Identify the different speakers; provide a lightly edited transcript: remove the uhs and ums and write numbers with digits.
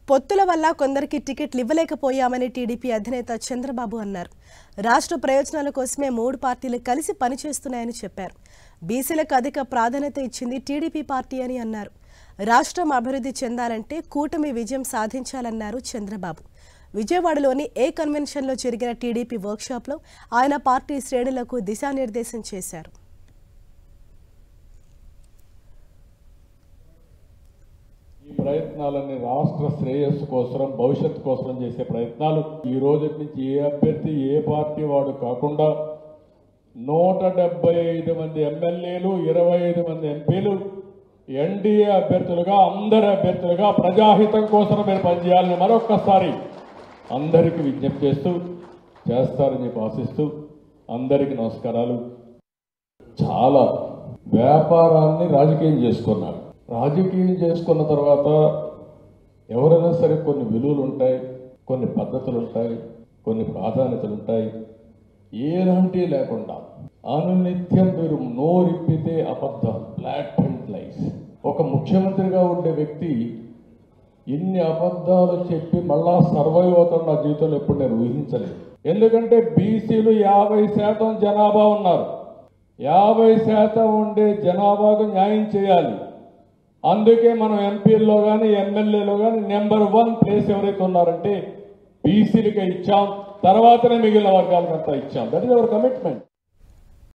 Speaker 1: పొత్తుల వల్ల కొందరికి టికెట్లు ఇవ్వలేకపోయామని టీడీపీ అధినేత చంద్రబాబు అన్నారు. రాష్ట్ర ప్రయోజనాల కోసమే మూడు పార్టీలు కలిసి పనిచేస్తున్నాయని చెప్పారు. బీసీలకు అధిక ప్రాధాన్యత ఇచ్చింది టీడీపీ పార్టీ అని అన్నారు. రాష్ట్రం అభివృద్ధి చెందాలంటే కూటమి విజయం సాధించాలన్నారు చంద్రబాబు. విజయవాడలోని ఏ కన్వెన్షన్లో జరిగిన టీడీపీ వర్క్షాప్లో ఆయన పార్టీ శ్రేణులకు దిశానిర్దేశం చేశారు.
Speaker 2: ఈ ప్రయత్నాలన్నీ రాష్ట్ర శ్రేయస్సు కోసం, భవిష్యత్తు కోసం చేసే ప్రయత్నాలు. ఈ రోజు నుంచి ఏ అభ్యర్థి ఏ పార్టీ వాడు కాకుండా 175 మంది ఎమ్మెల్యేలు, 25 మంది ఎంపీలు ఎన్డీఏ అభ్యర్థులుగా, అందరి అభ్యర్థులుగా ప్రజాహితం కోసం మీరు పనిచేయాలని మరొక్కసారి అందరికీ విజ్ఞప్తి చేస్తూ చేస్తారని చెప్పి ఆశిస్తూ అందరికీ నమస్కారాలు. చాలా వ్యాపారాన్ని రాజకీయం చేసుకున్నారు. రాజకీయం చేసుకున్న తర్వాత ఎవరైనా సరే కొన్ని విలువలు ఉంటాయి, కొన్ని పద్ధతులు ఉంటాయి, కొన్ని ప్రాధాన్యతలు ఉంటాయి. ఏలాంటి లేకుండా అనునిత్యం మీరు నోరిప్పితే అబద్ధాలు, బ్లాక్ అండ్ లైస్. ఒక ముఖ్యమంత్రిగా ఉండే వ్యక్తి ఇన్ని అబద్ధాలు చెప్పి మళ్ళా సర్వైవ్ అవుతాడు నా జీవితంలో ఎప్పుడు నేను ఊహించలేదు. ఎందుకంటే బీసీలు 50% జనాభా ఉన్నారు. 50% ఉండే జనాభాకు న్యాయం చేయాలి. అందుకే మనం ఎంపీల్లో కానీ ఎమ్మెల్యేలో కానీ నెంబర్ 1 ప్లేస్ ఎవరైతే ఉన్నారంటే బీసీలకే ఇచ్చాం. తర్వాతనే మిగిలిన వర్గాలకంతా ఇచ్చాం. That is our commitment.